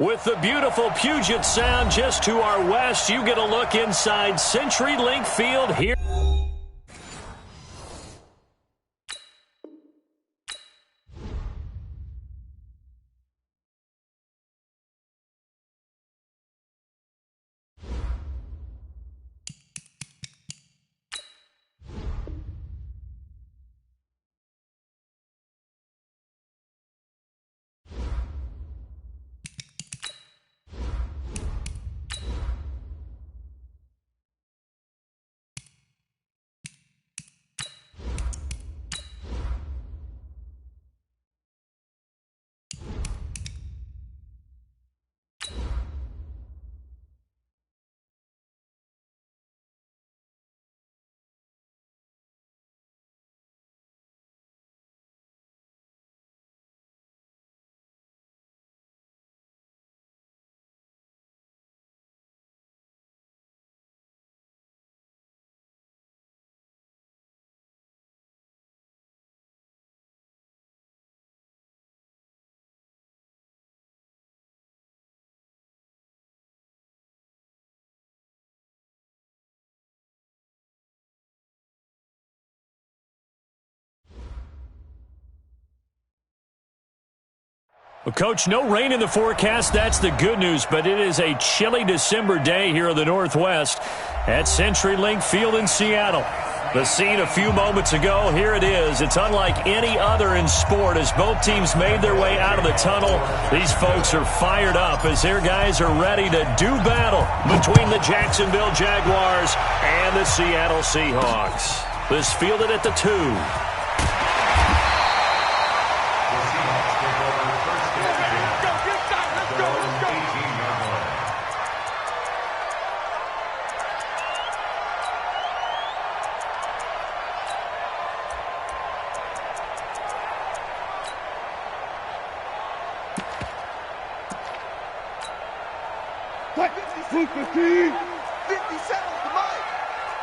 With the beautiful Puget Sound just to our west, you get a look inside CenturyLink Field here. Well, Coach, no rain in the forecast. That's the good news, but it is a chilly December day here in the Northwest at CenturyLink Field in Seattle. The scene a few moments ago, here it is. It's unlike any other in sport as both teams made their way out of the tunnel. These folks are fired up as their guys are ready to do battle between the Jacksonville Jaguars and the Seattle Seahawks. This fielded at the 2.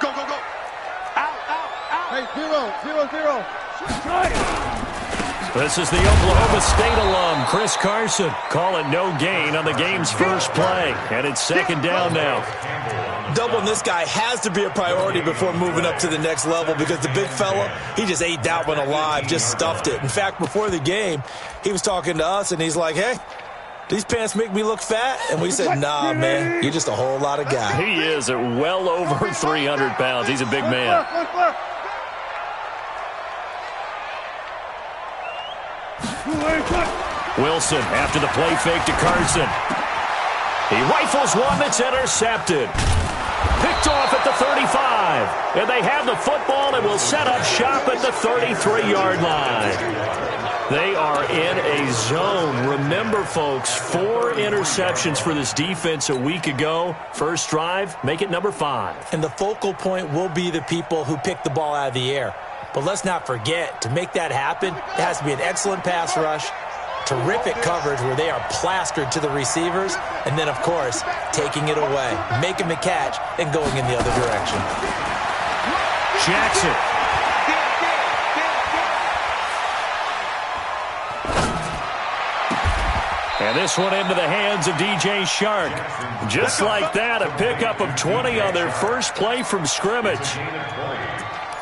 Go, go, go. Out, out, out. Hey, 0-0-0. This is the Oklahoma State alum, Chris Carson. Call it no gain on the game's first play. And it's second down now. Doubling this guy has to be a priority before moving up to the next level because the big fella, he just ate that one alive, just stuffed it. In fact, before the game, he was talking to us, and he's like, hey, these pants make me look fat? And we said, nah, man, you're just a whole lot of guy. He is at well over 300 pounds. He's a big man. Wilson after the play fake to Carson. He rifles one that's intercepted. Picked off at the 35. And they have the football and will set up shop at the 33-yard line. They are in a zone. Remember, folks, 4 interceptions for this defense a week ago. First drive, make it number 5. And the focal point will be the people who pick the ball out of the air. But let's not forget, to make that happen, it has to be an excellent pass rush, terrific coverage where they are plastered to the receivers, and then, of course, taking it away, making the catch, and going in the other direction. Jackson. And this one into the hands of DJ Shark. Just like that, a pickup of 20 on their first play from scrimmage.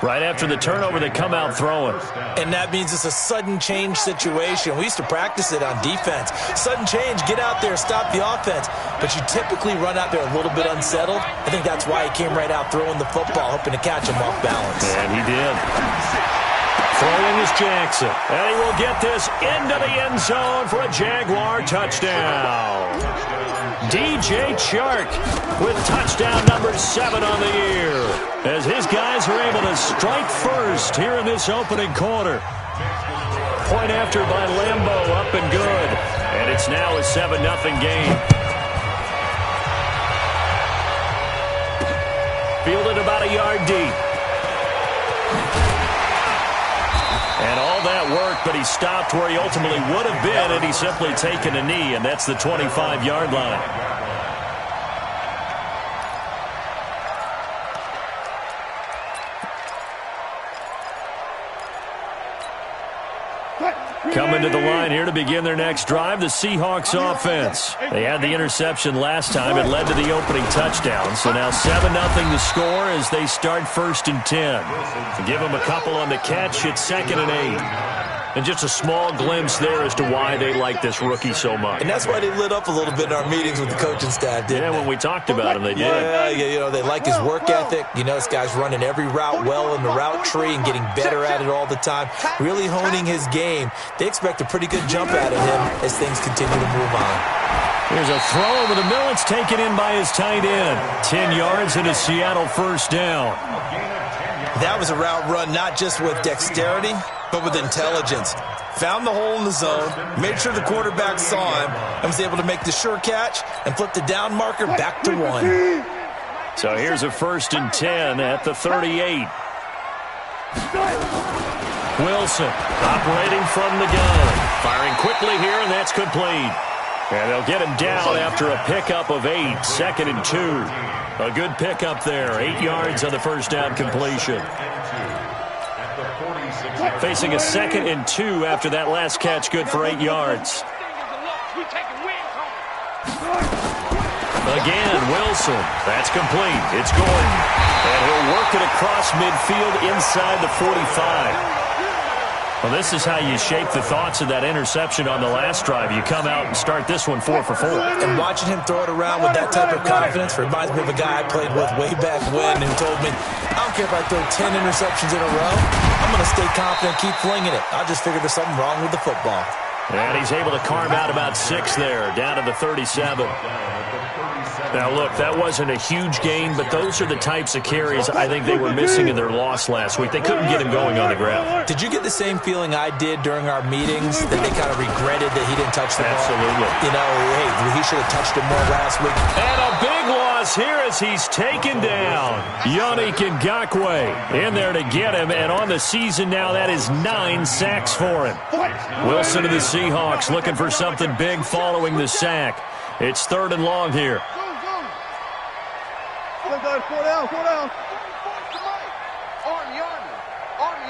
Right after the turnover, they come out throwing. And that means it's a sudden change situation. We used to practice it on defense. Sudden change, get out there, stop the offense. But you typically run out there a little bit unsettled. I think that's why he came right out throwing the football, hoping to catch him off balance. And he did. Throwing is Jackson. And he will get this into the end zone for a Jaguar touchdown. DJ Chark with touchdown number 7 on the year, as his guys are able to strike first here in this opening quarter. Point after by Lambo, up and good. And it's now a 7-0 game. Fielded about a yard deep. And all that work, but he stopped where he ultimately would have been, and he's simply taken a knee, and that's the 25-yard line. Coming to the line here to begin their next drive, the Seahawks offense. They had the interception last time. It led to the opening touchdown. So now 7-0 the score as they start 1st and 10. Give them a couple on the catch. It's 2nd and 8. And just a small glimpse there as to why they like this rookie so much. And that's why they lit up a little bit in our meetings with the coaching staff, didn't they? When we talked about him, they did. Yeah, you know, they like his work ethic. You know, this guy's running every route well in the route tree and getting better at it all the time, really honing his game. They expect a pretty good jump out of him as things continue to move on. Here's a throw over the middle. It's taken in by his tight end. 10 yards and a Seattle 1st down. That was a route run not just with dexterity, but with intelligence. Found the hole in the zone, made sure the quarterback saw him, and was able to make the sure catch and flip the down marker back to 1. So here's a 1st and 10 at the 38. Wilson operating from the gun. Firing quickly here, and that's complete. And they'll get him down after a pickup of 8. 2nd and 2. A good pickup there. 8 yards on the 1st down completion. Facing a 2nd and 2 after that last catch, good for 8 yards. Again, Wilson. That's complete. It's Gordon. And he'll work it across midfield inside the 45. Well, this is how you shape the thoughts of that interception on the last drive. You come out and start this one 4 for 4. And watching him throw it around with that type of confidence reminds me of a guy I played with way back when who told me, I don't care if I throw 10 interceptions in a row, I'm going to stay confident, keep flinging it. I just figured there's something wrong with the football. And he's able to carve out about 6 there, down to the 37. Now, look, that wasn't a huge gain, but those are the types of carries I think they were missing in their loss last week. They couldn't get him going on the ground. Did you get the same feeling I did during our meetings, that they kind of regretted that he didn't touch the ball? Absolutely. You know, hey, he should have touched it more last week. And a big loss here as he's taken down. Yannick Ngakoue in there to get him, and on the season now, that is 9 sacks for him. Wilson of the Seahawks looking for something big following the sack. It's 3rd and long here. Four down. Army.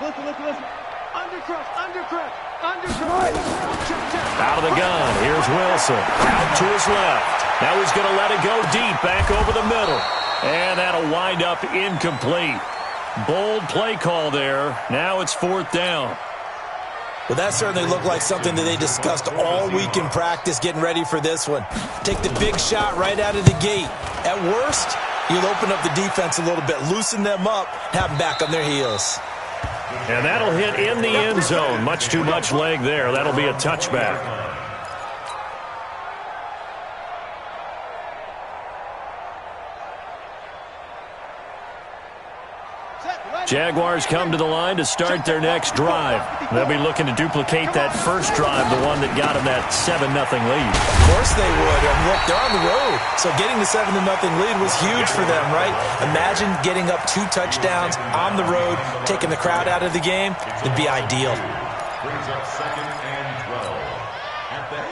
Listen. Undercrush. Out of the gun. Here's Wilson. Out to his left. Now he's going to let it go deep, back over the middle. And that'll wind up incomplete. Bold play call there. Now it's 4th down. Well, that certainly looked like something that they discussed all week in practice getting ready for this one. Take the big shot right out of the gate. At worst, you'll open up the defense a little bit, loosen them up, have them back on their heels. And that'll hit in the end zone. Much too much leg there. That'll be a touchback. Jaguars come to the line to start their next drive. They'll be looking to duplicate that first drive, the one that got them that 7-0 lead. Of course they would. And look, they're on the road. So getting the 7-0 lead was huge for them, right? Imagine getting up 2 touchdowns on the road, taking the crowd out of the game. It'd be ideal.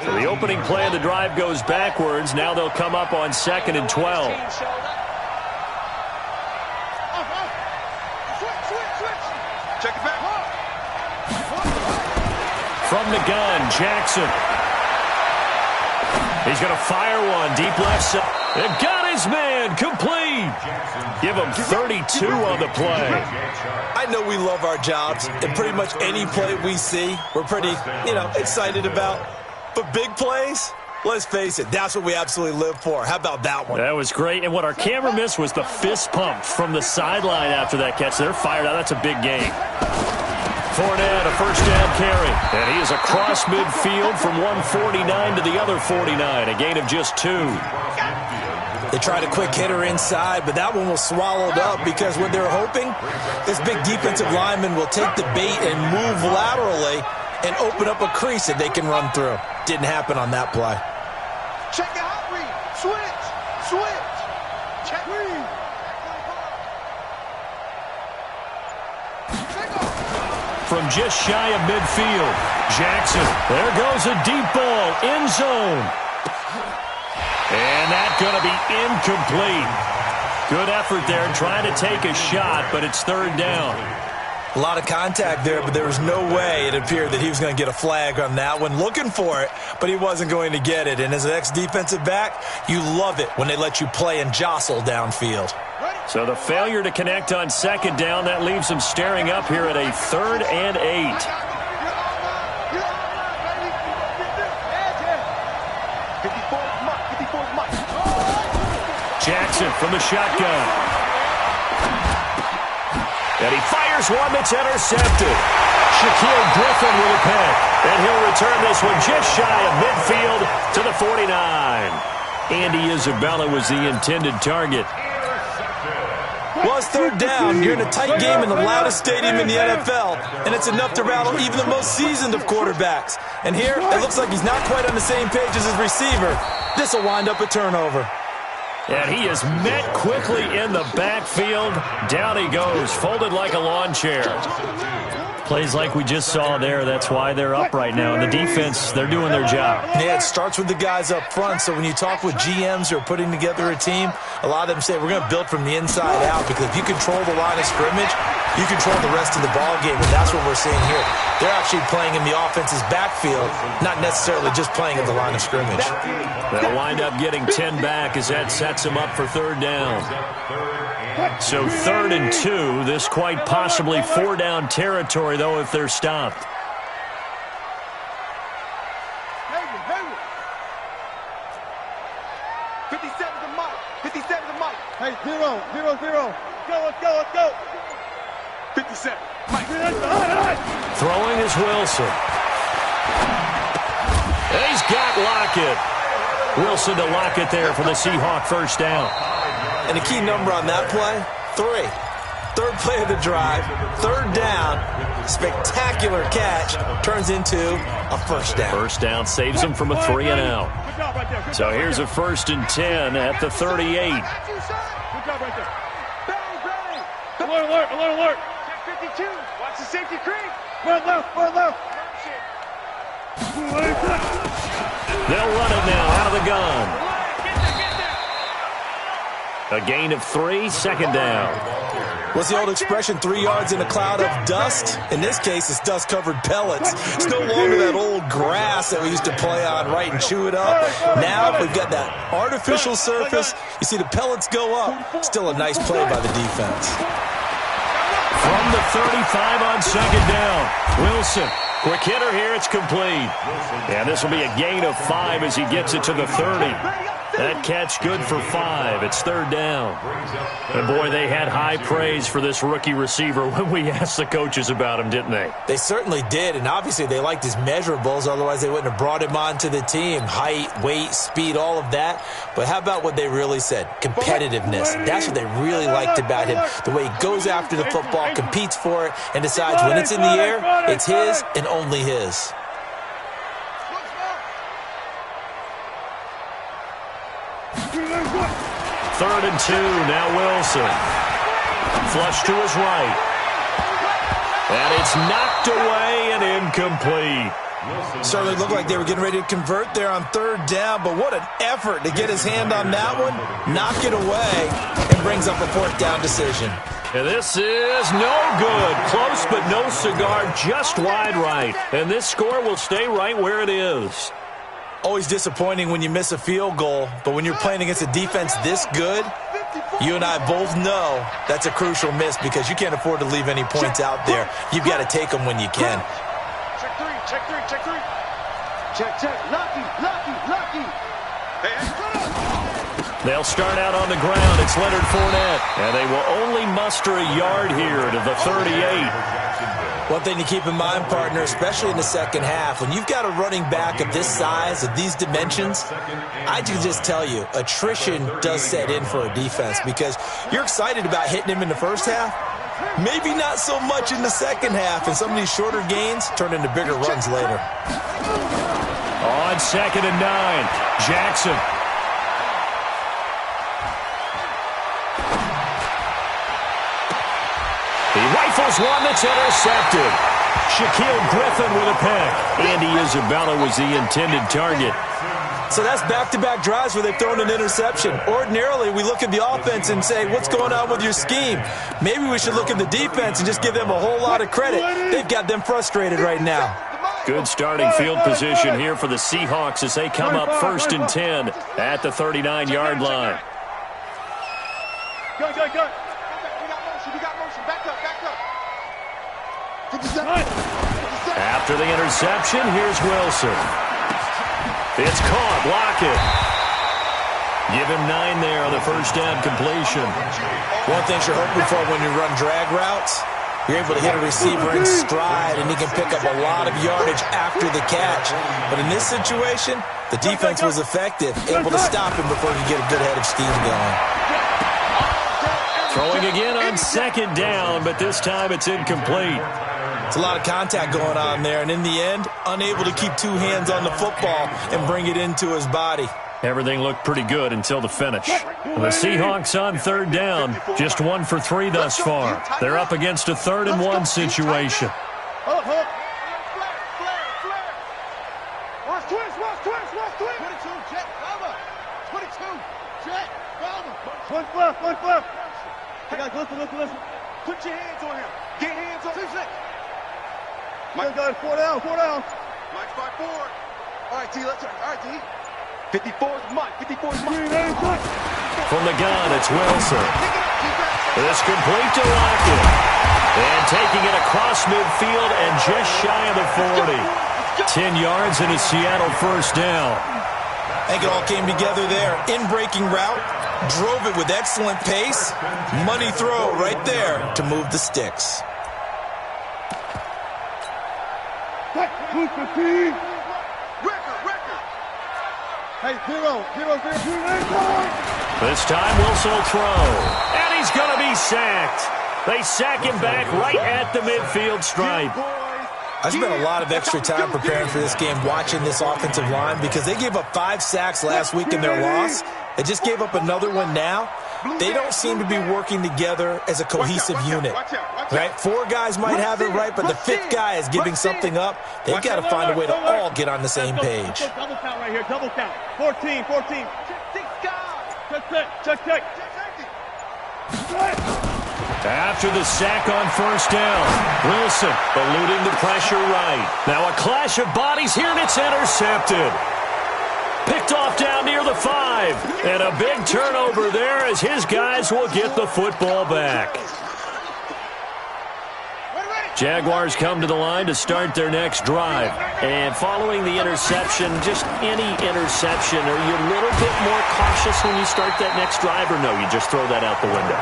So the opening play of the drive goes backwards. Now they'll come up on 2nd and 12. Check it back. From the gun, Jackson. He's going to fire one deep left side. They've got his man complete. Give him 32 on the play. I know we love our jobs, and pretty much any play we see, we're pretty, excited about. But big plays, let's face it, that's what we absolutely live for. How about that one? That was great. And what our camera missed was the fist pump from the sideline after that catch. They're fired out. That's a big game. Fournette, a 1st down carry. And he is across midfield from 149 to the other 49. A gain of just 2. They tried a quick hitter inside, but that one was swallowed up because what they're hoping, this big defensive lineman will take the bait and move laterally and open up a crease that they can run through. Didn't happen on that play. Check out, read. Switch. Check. Read. From just shy of midfield, Jackson. There goes a deep ball, end zone. And that's going to be incomplete. Good effort there trying to take a shot, but it's 3rd down. A lot of contact there, but there was no way it appeared that he was going to get a flag on that one. Looking for it, but he wasn't going to get it. And as an ex-defensive back, you love it when they let you play and jostle downfield. So the failure to connect on second down, that leaves him staring up here at a 3rd and 8. Jackson from the shotgun. And he fires one that's intercepted. Shaquille Griffin with a pick. And he'll return this one just shy of midfield to the 49. Andy Isabella was the intended target. Well, it's 3rd down. You're in a tight game in the loudest stadium in the NFL, and it's enough to rattle even the most seasoned of quarterbacks. And here, it looks like he's not quite on the same page as his receiver. This will wind up a turnover. And he is met quickly in the backfield. Down he goes, folded like a lawn chair. Plays like we just saw there. That's why they're up right now. And the defense, they're doing their job. Yeah, it starts with the guys up front. So when you talk with GMs who are putting together a team, a lot of them say we're going to build from the inside out, because if you control the line of scrimmage, you control the rest of the ball game, and that's what we're seeing here. They're actually playing in the offense's backfield, not necessarily just playing at the line of scrimmage. They'll wind up getting 10 back as that sets them up for 3rd down. So 3rd and 2, this quite possibly 4-down territory, though, if they're stopped. Hey, 0-0-0. Let's go. 57. Mike. Throwing is Wilson. And he's got Lockett. Wilson to Lockett there for the Seahawk 1st down. And a key number on that play, 3. 3rd play of the drive, 3rd down, spectacular catch, turns into a 1st down. 1st down saves him from a 3 and out. So here's a 1st and 10 at the 38. Good job right there. Alert. Check 52. Watch the safety creep. One left. They'll run it now out of the gun. A gain of 3, 2nd down. What's the old expression, 3 yards in a cloud of dust? In this case, it's dust-covered pellets. It's no longer that old grass that we used to play on, right, and chew it up. Now we've got that artificial surface. You see the pellets go up. Still a nice play by the defense. From the 35 on 2nd down, Wilson. Quick hitter here, it's complete. And this will be a gain of 5 as he gets it to the 30. That catch good for 5. It's 3rd down. And boy, they had high praise for this rookie receiver when we asked the coaches about him, didn't they? They certainly did, and obviously they liked his measurables. Otherwise, they wouldn't have brought him onto the team. Height, weight, speed, all of that. But how about what they really said? Competitiveness. That's what they really liked about him. The way he goes after the football, competes for it, and decides when it's in the air, it's his and only his. Third and 2, now Wilson. Flush to his right. And it's knocked away and incomplete. Certainly looked like they were getting ready to convert there on 3rd down, but what an effort to get his hand on that one, knock it away, and brings up a 4th down decision. And this is no good. Close but no cigar, just wide right. And this score will stay right where it is. Always disappointing when you miss a field goal, but when you're playing against a defense this good, you and I both know that's a crucial miss because you can't afford to leave any points out there. You've got to take them when you can. Check 3. Check. Lucky. They'll start out on the ground. It's Leonard Fournette. And they will only muster a yard here to the 38. One thing to keep in mind, partner, especially in the second half, when you've got a running back of this size, of these dimensions, I can just tell you, attrition does set in for a defense because you're excited about hitting him in the first half. Maybe not so much in the second half, and some of these shorter gains turn into bigger runs later. On 2nd and 9, Jackson. He rifles one that's intercepted. Shaquille Griffin with a pick. Andy Isabella was the intended target. So that's back-to-back drives where they've thrown an interception. Ordinarily, we look at the offense and say, what's going on with your scheme? Maybe we should look at the defense and just give them a whole lot of credit. They've got them frustrated right now. Good starting field position here for the Seahawks as they come up 1st and 10 at the 39-yard line. Go. We got motion. Back up. After the interception, here's Wilson. It's caught. Lock it. Give him 9 there on the first down completion. One thing you're hoping for when you run drag routes, you're able to hit a receiver in stride, and he can pick up a lot of yardage after the catch. But in this situation, the defense was effective, able to stop him before he could get a good head of steam going. Throwing again on 2nd down, but this time it's incomplete. It's a lot of contact going on there, and in the end, unable to keep 2 hands on the football and bring it into his body. Everything looked pretty good until the finish. The Seahawks on 3rd down, just 1 for 3 thus far. They're up against a 3rd and 1 situation. Hold up. Watch twist. 22, jet, cover. 22, jet, cover. One flip. I got listen. Put your hands on him. Get hands on him. 2 seconds. Mike, got 4 down. Mike's by 4. All right, T, let's turn. All right, T. 54's Mike. From the gun, it's Wilson. This complete to Lockett. And taking it across midfield and just shy of the 40. 10 yards and a Seattle first down. I think it all came together there. In-breaking route, drove it with excellent pace. Money throw right there to move the sticks. Hey, 0. This time Wilson will throw. And he's going to be sacked. They sack him back right at the midfield stripe. I spent a lot of extra time preparing for this game watching this offensive line because they gave up 5 sacks last week in their loss. They just gave up another one now. They don't seem to be working together as a cohesive unit. Right? 4 guys might have it right, but the 5th guy is giving something up. They've got to find a way to all get on the same page. Double count right here. Double count. 14. Check. After the sack on first down, Wilson eluding the pressure right. Now a clash of bodies here, and it's intercepted. Picked off down near the 5. And a big turnover there as his guys will get the football back. Jaguars come to the line to start their next drive. And following the interception, just any interception, are you a little bit more cautious when you start that next drive, or no, you just throw that out the window?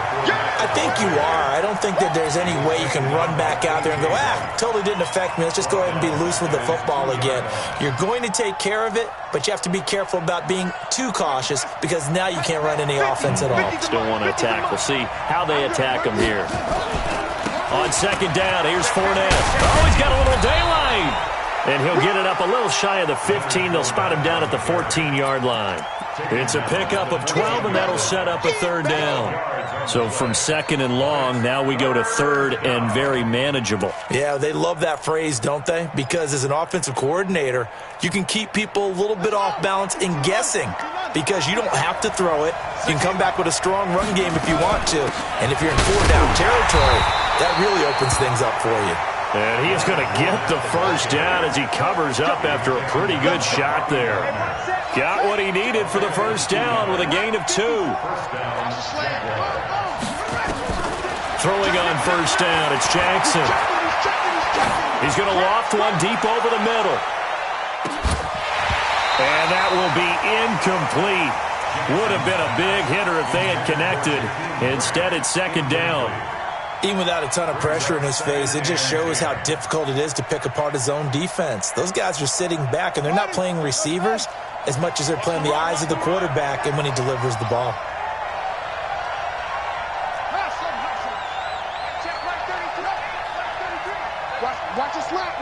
I think you are. I don't think that there's any way you can run back out there and go, totally didn't affect me. Let's just go ahead and be loose with the football again. You're going to take care of it, but you have to be careful about being too cautious because now you can't run any offense at all. Still want to attack. We'll see how they attack them here. On 2nd down, here's Fournette. Oh, he's got a little daylight. And he'll get it up a little shy of the 15. They'll spot him down at the 14-yard line. It's a pickup of 12, and that'll set up a 3rd down. So from 2nd and long, now we go to 3rd and very manageable. Yeah, they love that phrase, don't they? Because as an offensive coordinator, you can keep people a little bit off balance in guessing because you don't have to throw it. You can come back with a strong run game if you want to. And if you're in 4-down territory, that really opens things up for you. And he is going to get the first down as he covers up after a pretty good shot there. Got what he needed for the first down with a gain of 2. Throwing on first down, it's Jackson. He's going to loft one deep over the middle. And that will be incomplete. Would have been a big hitter if they had connected. Instead, it's 2nd down. Even without a ton of pressure in his face, it just shows how difficult it is to pick apart his own defense. Those guys are sitting back, and they're not playing receivers as much as they're playing the eyes of the quarterback and when he delivers the ball. Watch a slant.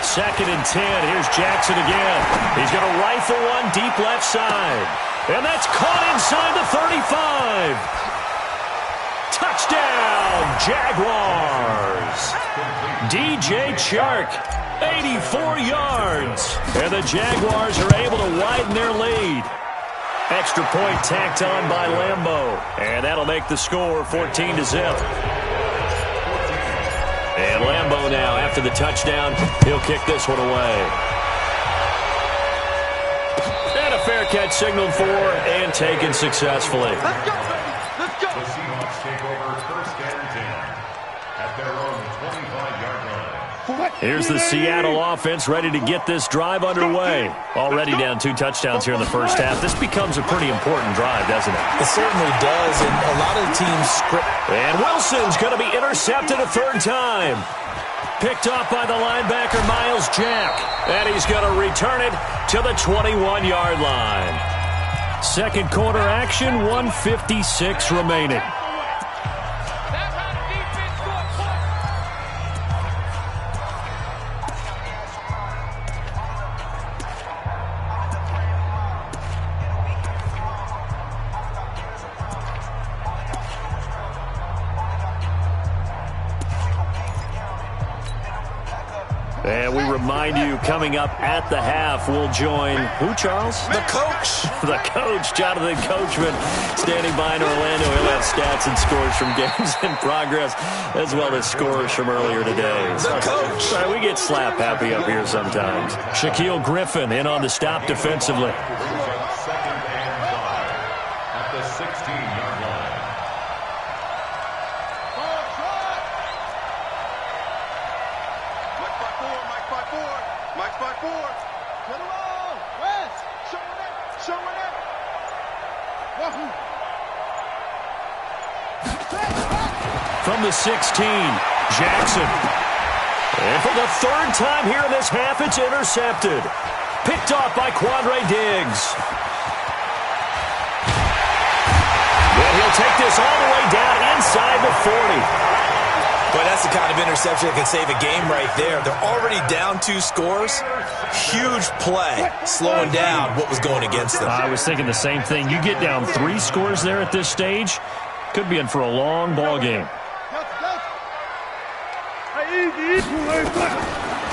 2nd and 10. Here's Jackson again. He's going to rifle one deep left side. And that's caught inside the 35. Touchdown, Jaguars. DJ Chark 84 yards. And the Jaguars are able to widen their lead. Extra point tacked on by Lambeau. And that'll make the score 14-0. And Lambeau now, after the touchdown, he'll kick this one away. And a fair catch signaled for and taken successfully. Let's go, baby. Let's go. The Seahawks take over first and 10 at their own 25-yard line. Here's the Seattle offense ready to get this drive underway. Already down 2 touchdowns here in the first half. This becomes a pretty important drive, doesn't it? It certainly does, and a lot of the teams script. And Wilson's going to be intercepted a third time. Picked off by the linebacker, Miles Jack. And he's going to return it to the 21-yard line. Second quarter action, 1:56 remaining. And we remind you, coming up at the half, we'll join who, Charles? The coach. The coach, Jonathan Coachman, standing by in Orlando. He'll have stats and scores from games in progress, as well as scores from earlier today. The coach. Sorry, we get slap happy up here sometimes. Shaquille Griffin in on the stop defensively. Second and 5 at the 16-yard line. Mike's by 4. Get around. West. Showing it. Showing it. Wahoo. From the 16, Jackson. And for the third time here in this half, it's intercepted. Picked off by Quandre Diggs. And he'll take this all the way down inside the 40. But that's the kind of interception that can save a game right there. They're already down 2 scores. Huge play, slowing down what was going against them. I was thinking the same thing. You get down 3 scores there at this stage, could be in for a long ball game.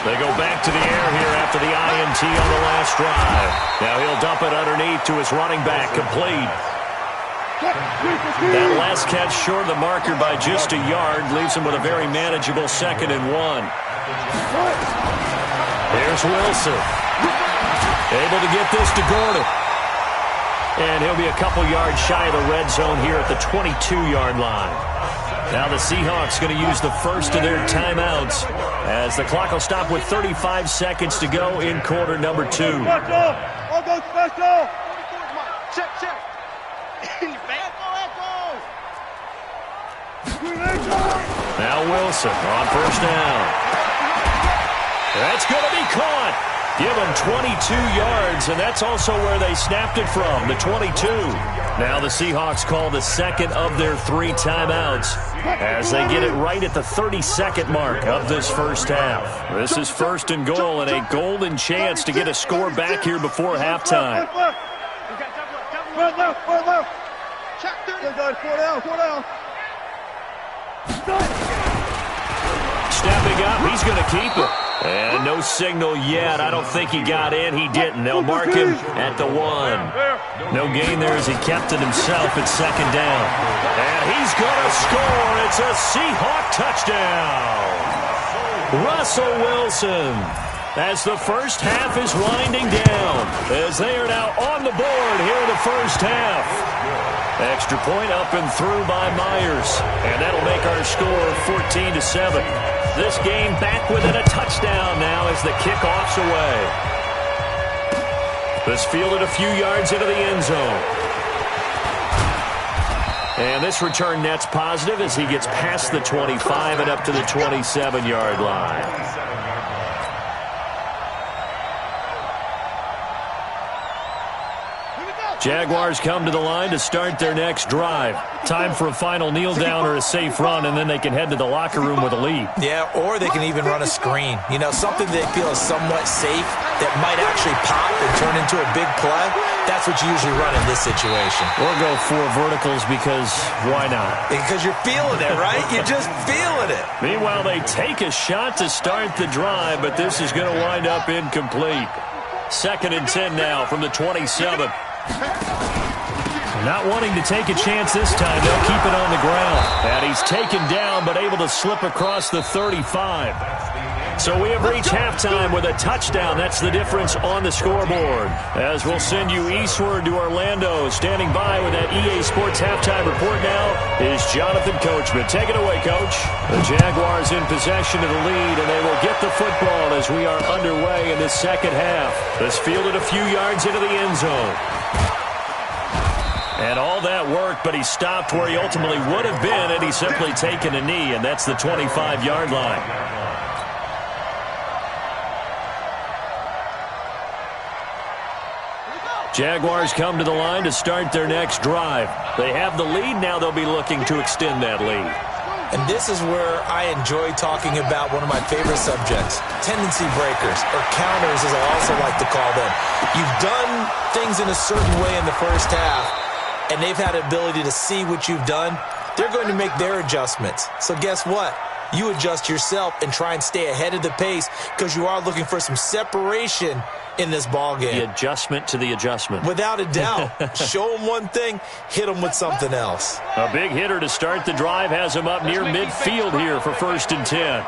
They go back to the air here after the INT on the last drive. Now he'll dump it underneath to his running back, complete. That last catch short of the marker by just a yard leaves him with a very manageable 2nd and 1. There's Wilson. Able to get this to Gordon. And he'll be a couple yards shy of the red zone here at the 22-yard line. Now the Seahawks going to use the first of their timeouts as the clock will stop with 35 seconds to go in quarter number 2. Special. I'll go special. Check, check. Now Wilson on first down. That's going to be caught. Give him 22 yards, and that's also where they snapped it from, the 22. Now the Seahawks call the second of their 3 timeouts as they get it right at the 32nd mark of this first half. This is 1st and goal and a golden chance to get a score back here before halftime. Check 30. 4 down. Stepping up, he's going to keep it. And no signal yet. I don't think he got in. He didn't. They'll mark him at the 1. No gain there as he kept it himself at 2nd down. And he's going to score. It's a Seahawk touchdown. Russell Wilson, as the first half is winding down, as they are now on the board here in the first half. Extra point up and through by Myers. And that'll make our score 14-7. This game back within a touchdown now as the kickoff's away. This fielded a few yards into the end zone. And this return net's positive as he gets past the 25 and up to the 27-yard line. Jaguars come to the line to start their next drive. Time for a final kneel down or a safe run, and then they can head to the locker room with a lead. Yeah, or they can even run a screen. You know, something they feel is somewhat safe that might actually pop and turn into a big play. That's what you usually run in this situation. Or go 4 verticals because why not? Because you're feeling it, right? You're just feeling it. Meanwhile, they take a shot to start the drive, but this is going to wind up incomplete. 2nd and 10 now from the 27. Not wanting to take a chance this time, they'll keep it on the ground. And he's taken down, but able to slip across the 35. So we have reached halftime with a touchdown. That's the difference on the scoreboard. As we'll send you eastward to Orlando. Standing by with that EA Sports halftime report now is Jonathan Coachman. Take it away, Coach. The Jaguars in possession of the lead, and they will get the football as we are underway in the second half. This fielded a few yards into the end zone. And all that worked, but he stopped where he ultimately would have been had he simply taken a knee, and that's the 25-yard line. Jaguars come to the line to start their next drive. They have the lead. Now they'll be looking to extend that lead. And this is where I enjoy talking about one of my favorite subjects, tendency breakers, or counters as I also like to call them. You've done things in a certain way in the first half, and they've had the ability to see what you've done. They're going to make their adjustments. So guess what? You adjust yourself and try and stay ahead of the pace because you are looking for some separation in this ball game. The adjustment to the adjustment. Without a doubt. Show them one thing, hit them with something else. A big hitter to start the drive has him up near midfield here for 1st and 10.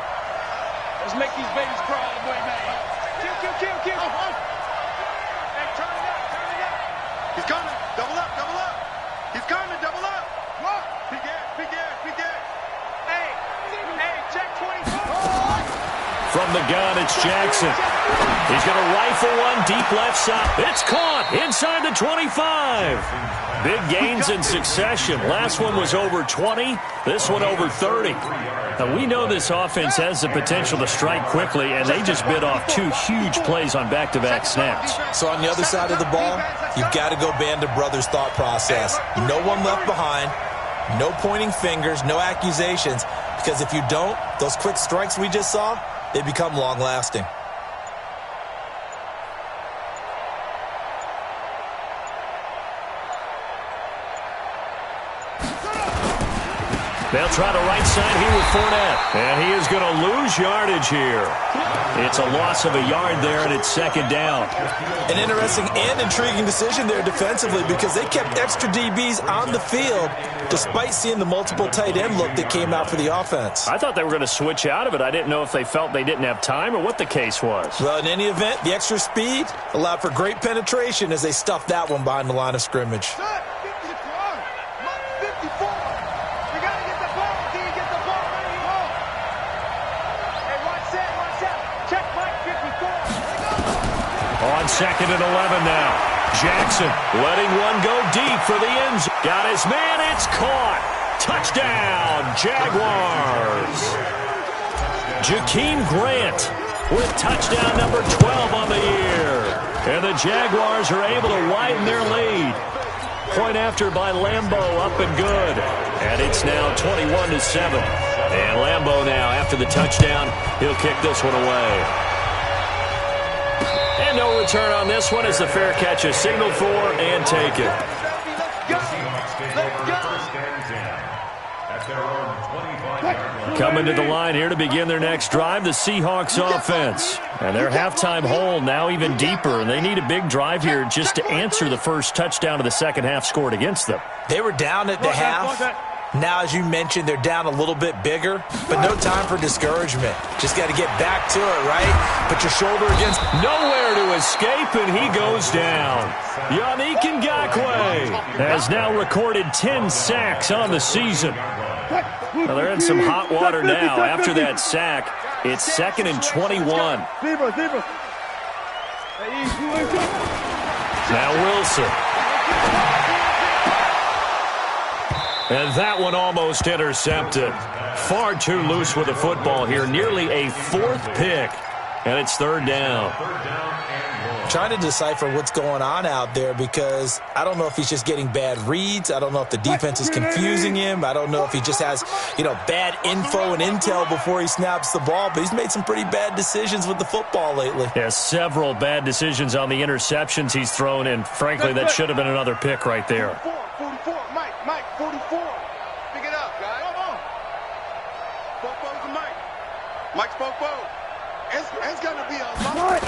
Let's make these babies crawl all the way back. Kill. Hey, turn it up. He's coming. Double up. He's coming. Double up. What? Big air. Hey, check 24. From the gun, it's Jackson. He's going to rifle one deep left side. It's caught inside the 25. Big gains in succession. Last one was over 20. This one over 30. Now, we know this offense has the potential to strike quickly, and they just bit off 2 huge plays on back-to-back snaps. So on the other side of the ball, you've got to go band of brothers thought process. No one left behind. No pointing fingers. No accusations. Because if you don't, those quick strikes we just saw, they become long-lasting. They'll try the right side here with Fournette. And he is going to lose yardage here. It's a loss of a yard there, and it's 2nd down. An interesting and intriguing decision there defensively because they kept extra DBs on the field despite seeing the multiple tight end look that came out for the offense. I thought they were going to switch out of it. I didn't know if they felt they didn't have time or what the case was. Well, in any event, the extra speed allowed for great penetration as they stuffed that one behind the line of scrimmage. On 2nd and 11 now. Jackson letting one go deep for the end zone. Got his man. It's caught. Touchdown, Jaguars. Jakeem Grant with touchdown number 12 on the year. And the Jaguars are able to widen their lead. Point after by Lambo, up and good. And it's now 21-7. And Lambo now, after the touchdown, he'll kick this one away. And no return on this one as the fair catch is signaled for and taken. Coming to the line here to begin their next drive, the Seahawks offense. And their halftime hole now even deeper, and they need a big drive here just to answer the first touchdown of the second half scored against them. They were down at the half. Now, as you mentioned, they're down a little bit bigger, but no time for discouragement. Just got to get back to it, right? Put your shoulder against. Nowhere to escape, and he goes down. Yannick Ngakoue has now recorded 10 sacks on the season. Well, they're in some hot water now. After that sack, it's 2nd and 21. Now Wilson. And that one almost intercepted. Far too loose with the football here. Nearly a 4th pick. and it's third down. Trying to decipher what's going on out there because I don't know if he's just getting bad reads. I don't know if the defense is confusing him. I don't know if he just has, bad info and intel before he snaps the ball. But he's made some pretty bad decisions with the football lately. Yeah, several bad decisions on the interceptions he's thrown in. Frankly, that should have been another pick right there. 44, Mike, 44. Pick it up, guys. Come on. Fofo's to Mike. Mike's Fofo. It's going to be a lot.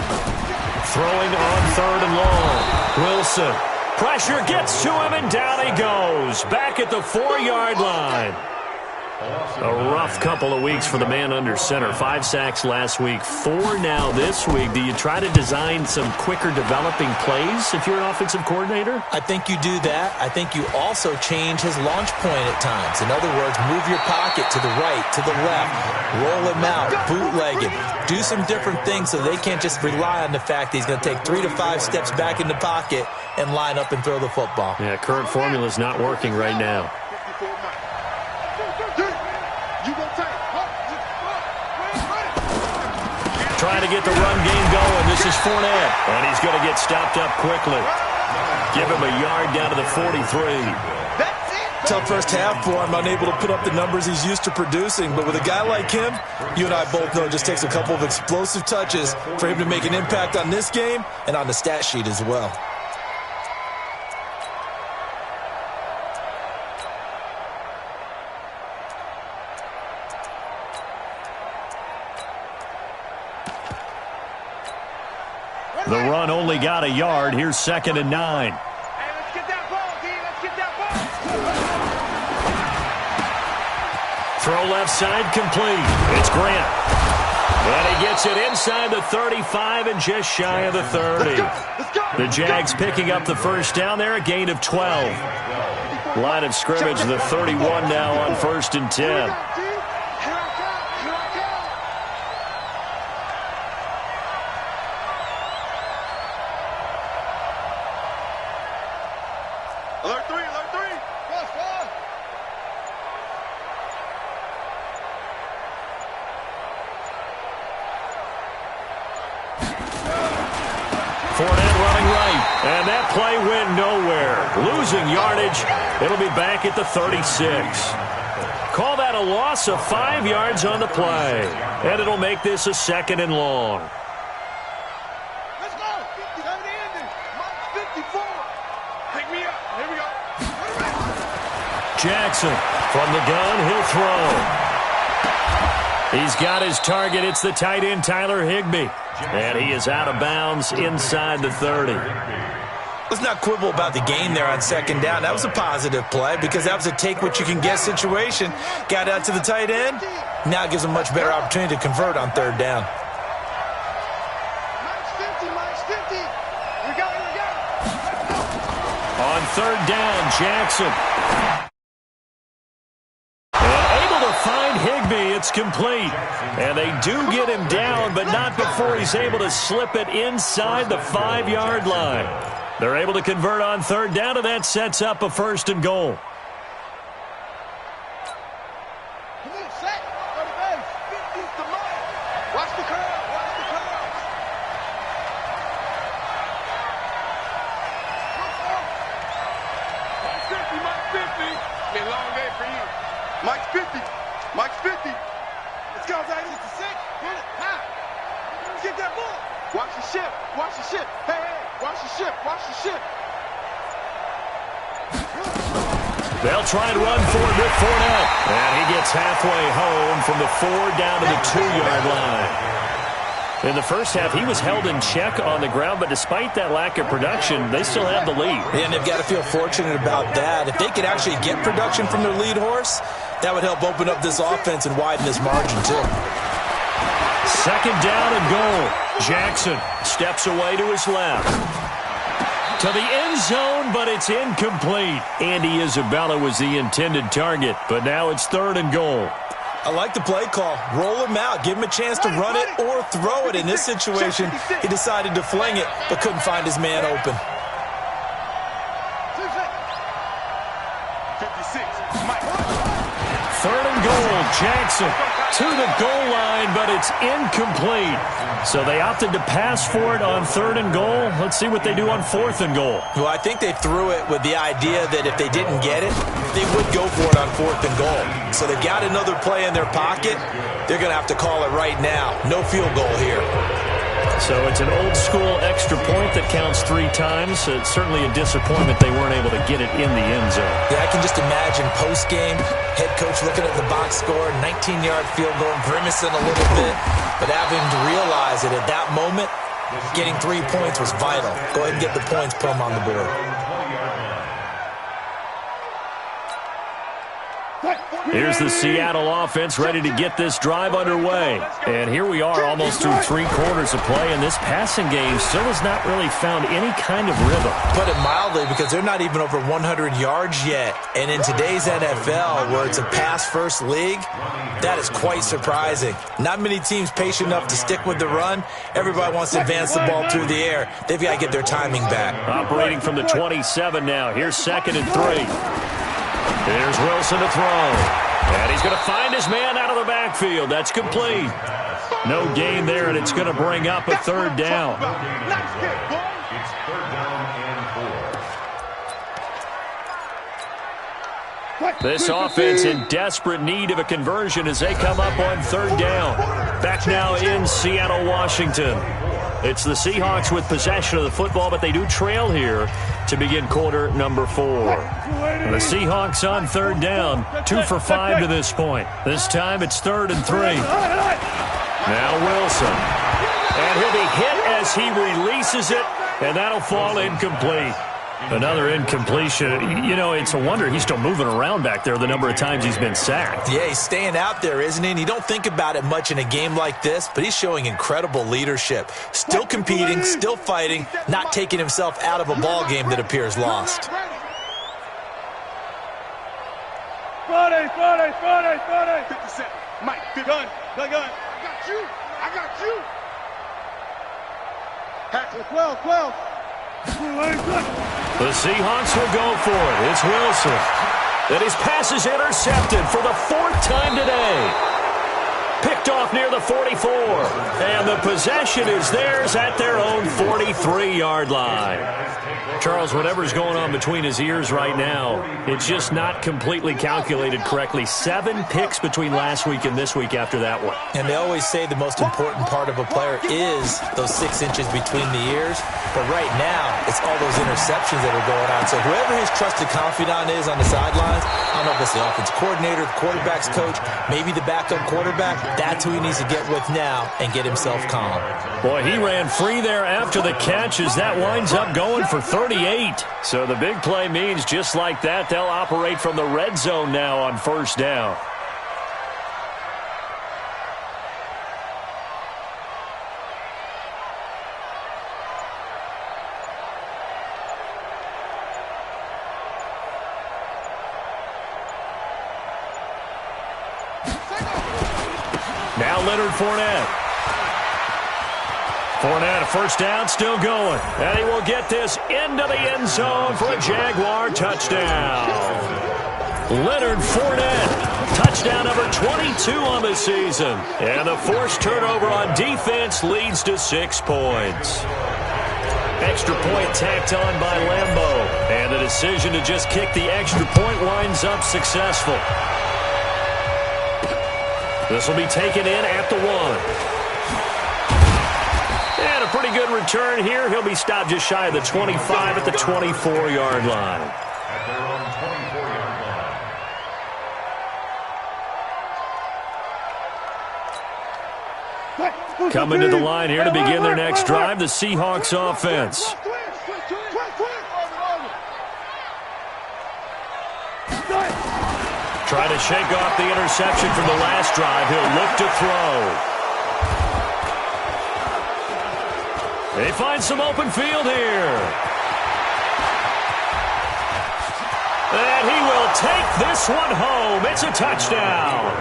Throwing on third and long. Wilson. Pressure gets to him, and down he goes. Back at the 4-yard line. A rough couple of weeks for the man under center. 5 sacks last week, 4 now this week. Do you try to design some quicker developing plays if you're an offensive coordinator? I think you do that. I think you also change his launch point at times. In other words, move your pocket to the right, to the left, roll him out, bootleg him. Do some different things so they can't just rely on the fact that he's going to take 3 to 5 steps back in the pocket and line up and throw the football. Yeah, current formula is not working right now. Trying to get the run game going. This is Fournette, and he's going to get stopped up quickly. Give him a yard down to the 43. Tough first half for him, unable to put up the numbers he's used to producing. But with a guy like him, you and I both know it just takes a couple of explosive touches for him to make an impact on this game and on the stat sheet as well. The run only got a yard. Here's 2nd and 9. Hey, let's get that ball, D. Let's get that ball. Throw left side complete. It's Grant. And he gets it inside the 35 and just shy of the 30. Let's go. The Jags picking up the first down there, a gain of 12. Line of scrimmage, the 31 now on 1st and 10. Alert 3. Yes, sir. Fournette running right, and that play went nowhere. Losing yardage. It'll be back at the 36. Call that a loss of 5 yards on the play, and it'll make this a 2nd and long. Let's go. 70. Mike's 54. Pick me up. Here we go. Jackson from the gun, he'll throw. He's got his target. It's the tight end, Tyler Higbee. And he is out of bounds inside the 30. Let's not quibble about the gain there on 2nd down. That was a positive play because that was a take-what-you-can-get situation. Got out to the tight end. Now it gives him a much better opportunity to convert on 3rd down. Mike's 50. We got it. On 3rd down, Jackson. Find Higbee, it's complete. And they do get him down, but not before he's able to slip it inside the 5-yard line. They're able to convert on 3rd down, and that sets up a 1st and goal. Come on, set. Go to base. 50's the mark. Watch the curl. Watch the curl. Mike's 50. Mike's 50. Been a long day for you. Mike's 50. Mike's 50. Let's go, Daddy. It's the 6. Get it. High. Get that ball. Watch the ship. Watch the ship. Hey. Watch the ship. Watch the ship. They'll try and run forward with Fournette. And he gets halfway home from the 4 down to the 2-yard line. In the first half, he was held in check on the ground, but despite that lack of production, they still have the lead. And they've got to feel fortunate about that. If they could actually get production from their lead horse, that would help open up this offense and widen this margin, too. 2nd down and goal. Jackson steps away to his left. To the end zone, but it's incomplete. Andy Isabella was the intended target, but now it's 3rd and goal. I like the play call. Roll him out. Give him a chance to run it or throw it. In this situation, he decided to fling it, but couldn't find his man open. 56. Mike. 3rd and goal. Jackson to the goal line, but it's incomplete. So they opted to pass for it on 3rd and goal. Let's see what they do on 4th and goal. Well, I think they threw it with the idea that if they didn't get it, they would go for it on 4th and goal. So they've got another play in their pocket. They're going to have to call it right now. No field goal here. So it's an old-school extra point that counts 3 times. It's certainly a disappointment they weren't able to get it in the end zone. Yeah, I can just imagine post-game, head coach looking at the box score, 19-yard field goal, grimacing a little bit, but having to realize that at that moment, getting 3 points was vital. Go ahead and get the points, put them on the board. Here's the Seattle offense ready to get this drive underway. And here we are almost through 3 quarters of play, and this passing game still has not really found any kind of rhythm. Put it mildly, because they're not even over 100 yards yet. And in today's NFL, where it's a pass-first league, that is quite surprising. Not many teams patient enough to stick with the run. Everybody wants to advance the ball through the air. They've got to get their timing back. Operating from the 27 now. Here's 2nd and 3. Here's Wilson to throw. And he's going to find his man out of the backfield. That's complete. No gain there, and it's going to bring up a 3rd down. It's 3rd down and 4. This offense in desperate need of a conversion as they come up on 3rd down. Back now in Seattle, Washington. It's the Seahawks with possession of the football, but they do trail here to begin quarter number 4. The Seahawks on 3rd down, 2 for 5 to this point. This time it's 3rd and 3. Now Wilson. And he'll be hit as he releases it, and that'll fall incomplete. Another incompletion. You know, it's a wonder he's still moving around back there the number of times he's been sacked. Yeah, he's staying out there, isn't he? And you don't think about it much in a game like this, but he's showing incredible leadership. Still competing, still fighting, not taking himself out of a ball game that appears lost. Friday. 57. Mike, gun. I got you. Patrick, 12. The Seahawks will go for it. It's Wilson. And his pass is intercepted for the 4th time today. Picked off near the 44. And the possession is theirs at their own 43-yard line. Charles, whatever's going on between his ears right now, it's just not completely calculated correctly. 7 picks between last week and this week after that one. And they always say the most important part of a player is those 6 inches between the ears. But right now, it's all those interceptions that are going on. So whoever his trusted confidant is on the sidelines, I don't know if it's the offensive coordinator, the quarterback's coach, maybe the backup quarterback, that's who he needs to get with now and get himself calm. Boy, he ran free there after the catch as that winds up going for 38. So the big play means just like that, they'll operate from the red zone now on 1st down. Now Leonard Fournette. Fournette, a 1st down, still going. And he will get this into the end zone for a Jaguar touchdown. Leonard Fournette, touchdown number 22 on the season. And the forced turnover on defense leads to 6 points. Extra point tacked on by Lambeau. And the decision to just kick the extra point winds up successful. This will be taken in at the 1. And a pretty good return here. He'll be stopped just shy of the 25 at the 24-yard line. At their own 24-yard line. Coming to the line here to begin their next drive, the Seahawks offense. Trying to shake off the interception from the last drive. He'll look to throw. They find some open field here. And he will take this one home. It's a touchdown.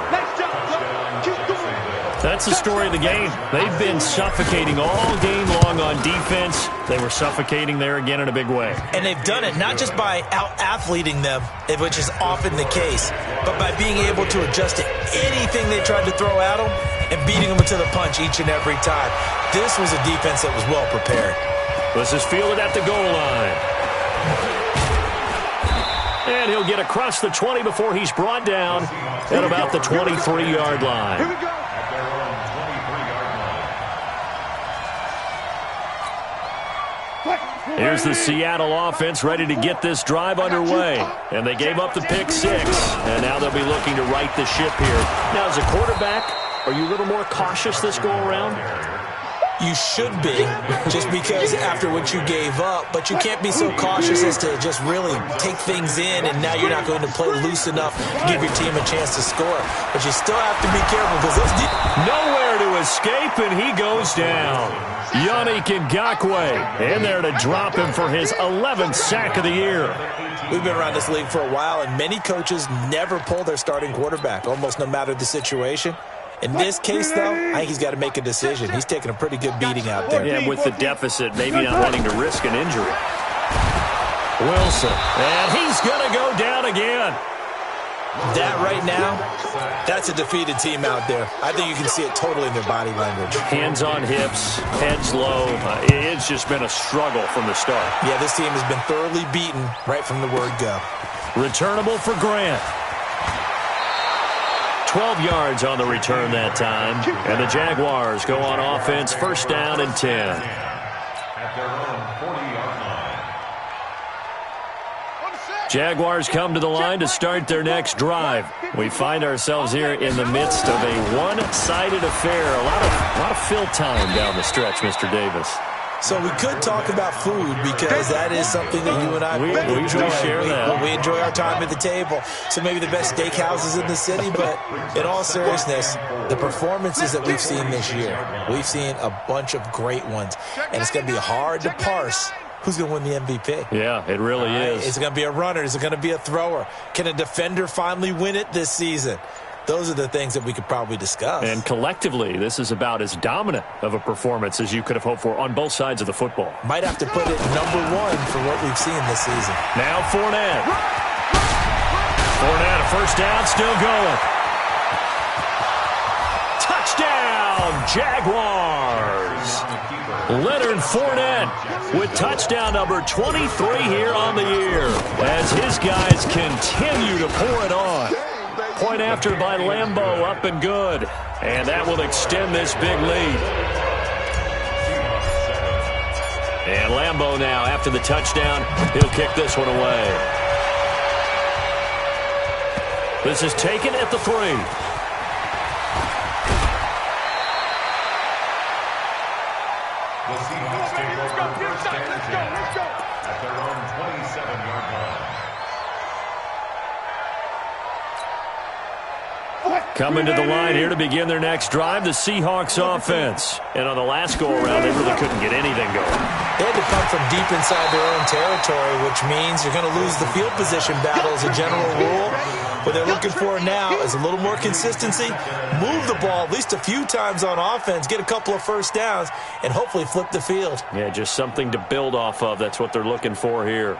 That's the story of the game. They've been suffocating all game long on defense. They were suffocating there again in a big way. And they've done it not just by out-athleting them, which is often the case, but by being able to adjust to anything they tried to throw at them and beating them to the punch each and every time. This was a defense that was well prepared. This is fielded at the goal line. And he'll get across the 20 before he's brought down at about the 23-yard line. Here we go. At their own 23-yard line. Here's the Seattle offense ready to get this drive underway. And they gave up the pick 6, and now they'll be looking to right the ship here. Now, as a quarterback, are you a little more cautious this go-around? You should be, just because after what you gave up, but you can't be so cautious as to just really take things in, and now you're not going to play loose enough to give your team a chance to score. But you still have to be careful because those nowhere to escape, and he goes down. Yannick Ngakoue in there to drop him for his 11th sack of the year. We've been around this league for a while, and many coaches never pull their starting quarterback, almost no matter the situation. In this case, though, I think he's got to make a decision. He's taking a pretty good beating out there. Yeah, with the deficit, maybe not wanting to risk an injury. Wilson, and he's going to go down again. That right now, that's a defeated team out there. I think you can see it totally in their body language. Hands on hips, heads low. It's just been a struggle from the start. Yeah, this team has been thoroughly beaten right from the word go. Returnable for Grant. 12 yards on the return that time. And the Jaguars go on offense, first down and 10. At their own 40-yard line. Jaguars come to the line to start their next drive. We find ourselves here in the midst of a one-sided affair. A lot of fill time down the stretch, Mr. Davis. So we could talk about food because that is something that you and I we enjoy. share that. We enjoy our time at the table. So maybe the best steakhouses in the city, but in all seriousness, the performances that we've seen this year, we've seen a bunch of great ones. And it's going to be hard to parse who's going to win the MVP. Yeah, it really is. Is it going to be a runner? Is it going to be a thrower? Can a defender finally win it this season? Those are the things that we could probably discuss. And collectively, this is about as dominant of a performance as you could have hoped for on both sides of the football. Might have to put it #1 for what we've seen this season. Now Fournette. Fournette, a first down, still going. Touchdown, Jaguars. Leonard Fournette with touchdown number 23 here on the year as his guys continue to pour it on. Point after by Lambeau, up and good. And that will extend this big lead. And Lambeau now, after the touchdown, he'll kick this one away. This is taken at the 3. The Seahawks take over first and 10 at their own 27-yard line. Coming to the line here to begin their next drive, the Seahawks offense. And on the last go-around, they really couldn't get anything going. They had to come from deep inside their own territory, which means you're going to lose the field position battle as a general rule. What they're looking for now is a little more consistency, move the ball at least a few times on offense, get a couple of first downs, and hopefully flip the field. Yeah, just something to build off of. That's what they're looking for here.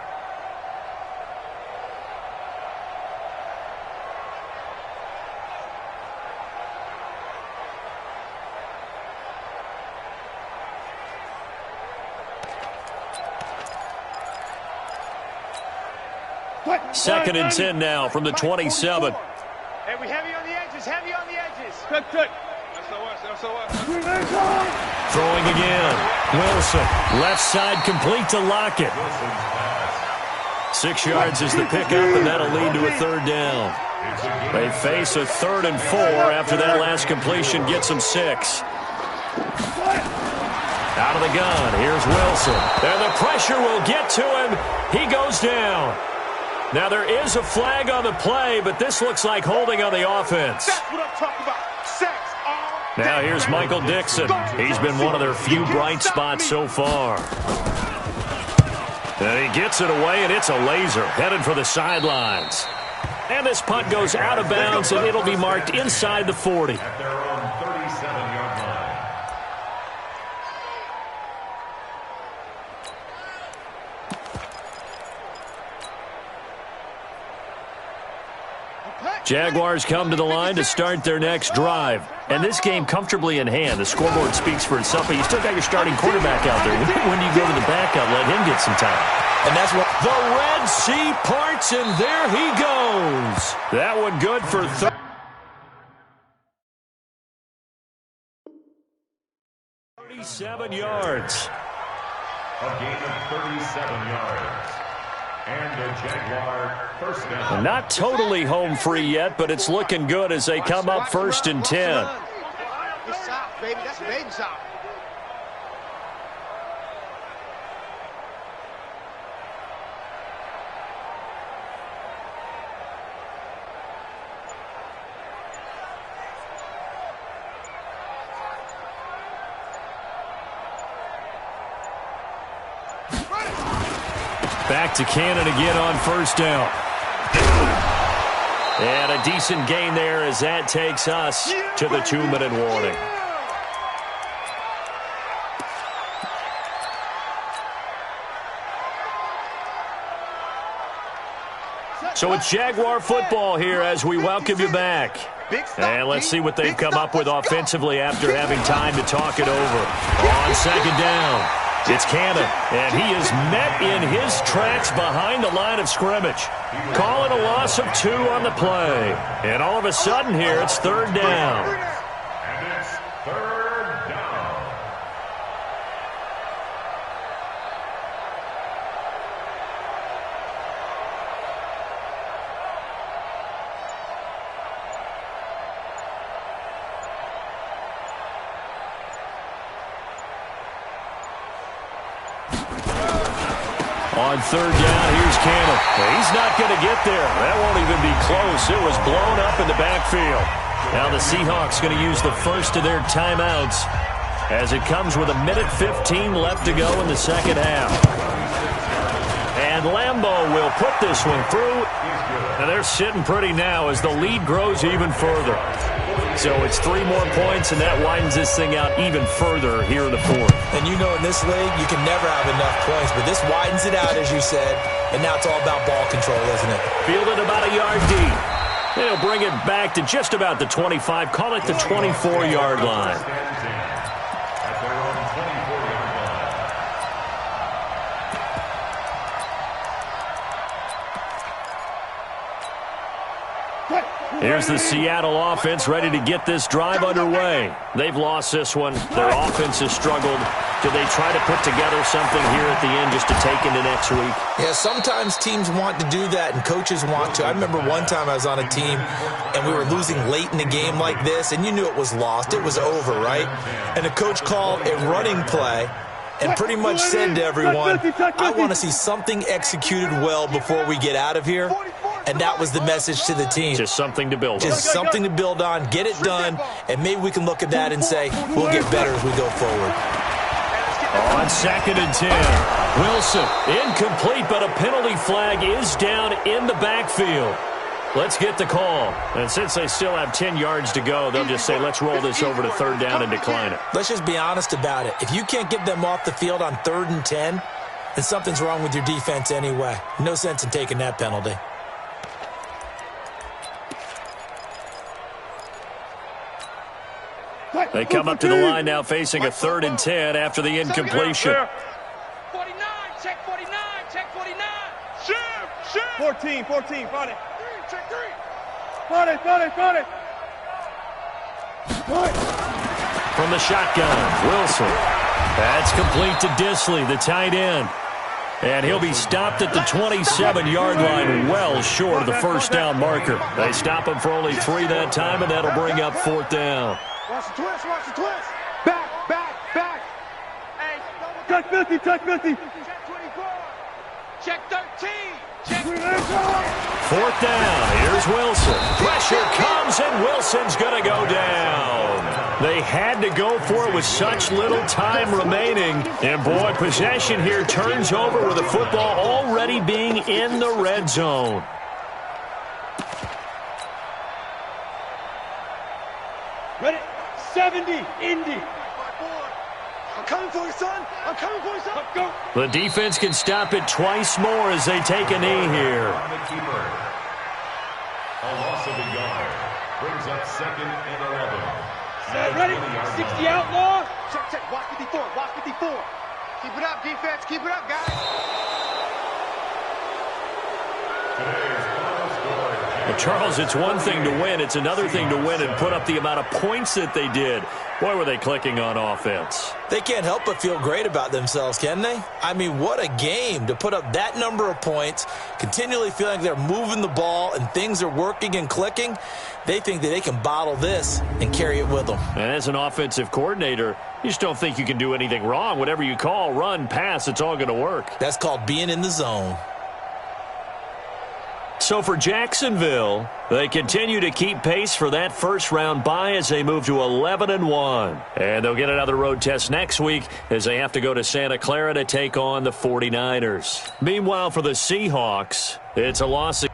Second and 10 now from the 27. Hey, we heavy on the edges, heavy on the edges. Throwing again. Wilson, left side complete to Lockett. 6 yards is the pickup, and that'll lead to a third down. They face a 3rd and 4 after that last completion gets them 6. Out of the gun, here's Wilson. And the pressure will get to him. He goes down. Now, there is a flag on the play, but this looks like holding on the offense. That's what I'm talking about. Sex all Now, here's Michael Dixon. He's been one of their few bright spots so far. And he gets it away, and it's a laser headed for the sidelines. And this punt goes out of bounds, and it'll be marked inside the 40. At their own 37 Jaguars come to the line to start their next drive. And this game comfortably in hand. The scoreboard speaks for itself, but you still got your starting quarterback out there. When you go to the backup, let him get some time. And that's what the Red Sea parts, and there he goes. That one good for 37 yards. A gain of 37 yards. And the Jaguar first down. Not totally home free yet, but it's looking good as they come up first and 10. It's south, baby. That's baby south. Back to Cannon again on first down. And a decent gain there as that takes us to the 2-minute warning. So it's Jaguar football here as we welcome you back. And let's see what they've come up with offensively after having time to talk it over. On second down, it's Cannon, and he is met in his tracks behind the line of scrimmage. Calling a loss of 2 on the play. And all of a sudden here, it's third down. And it's third down. On third down, here's Cannon. He's not going to get there. That won't even be close. It was blown up in the backfield. Now the Seahawks going to use the first of their timeouts as it comes with 1:15 left to go in the second half. And Lambeau will put this one through. And they're sitting pretty now as the lead grows even further. So it's 3 more points, and that widens this thing out even further here in the fourth. And you know in this league, you can never have enough points, but this widens it out, as you said, and now it's all about ball control, isn't it? Fielded about a yard deep. They'll bring it back to just about the 25, call it the 24-yard line. At their own 24-yard line. Here's the Seattle offense ready to get this drive underway. They've lost this one. Their offense has struggled. Do they try to put together something here at the end just to take into next week? Yeah, sometimes teams want to do that and coaches want to. I remember one time I was on a team and we were losing late in a game like this, and you knew it was lost. It was over, right? And the coach called a running play and pretty much said to everyone, I want to see something executed well before we get out of here. And that was the message to the team. Just something to build on. Just something to build on, get it done, and maybe we can look at that and say, we'll get better as we go forward. On second and 10, Wilson, incomplete, but a penalty flag is down in the backfield. Let's get the call. And since they still have 10 yards to go, they'll just say, let's roll this over to third down and decline it. Let's just be honest about it. If you can't get them off the field on 3rd and 10, then something's wrong with your defense anyway. No sense in taking that penalty. They come up to the line now facing a 3rd and 10 after the incompletion. 49, check 49, check 49. Shoot. 14, 40. Check 3. 40. From the shotgun, Wilson. That's complete to Disley, the tight end. And he'll be stopped at the 27-yard line, well short of the first down marker. They stop him for only 3 that time, and that'll bring up 4th down. Watch the twist. Back. Hey, check 50. Check 24. Check 13. Check 4th down. Here's Wilson. Pressure comes, and Wilson's going to go down. They had to go for it with such little time remaining. And, boy, possession here turns over with the football already being in the red zone. Ready? 70, Indy. I'm coming for you, son. Let's go. The defense can stop it twice more as they take a knee here. A loss of a yard. Brings up 2nd and 11. Set, ready? 60 outlaw. Check, check. Watch 54. Watch 54. Keep it up, defense. Keep it up, guys. Today's final score. Well, Charles, it's one thing to win. It's another thing to win and put up the amount of points that they did. Boy, were they clicking on offense. They can't help but feel great about themselves, can they? I mean, what a game to put up that number of points, continually feeling like they're moving the ball and things are working and clicking. They think that they can bottle this and carry it with them. And as an offensive coordinator, you just don't think you can do anything wrong. Whatever you call, run, pass, it's all going to work. That's called being in the zone. So for Jacksonville, they continue to keep pace for that first-round bye as they move to 11-1. And they'll get another road test next week as they have to go to Santa Clara to take on the 49ers. Meanwhile, for the Seahawks, it's a loss.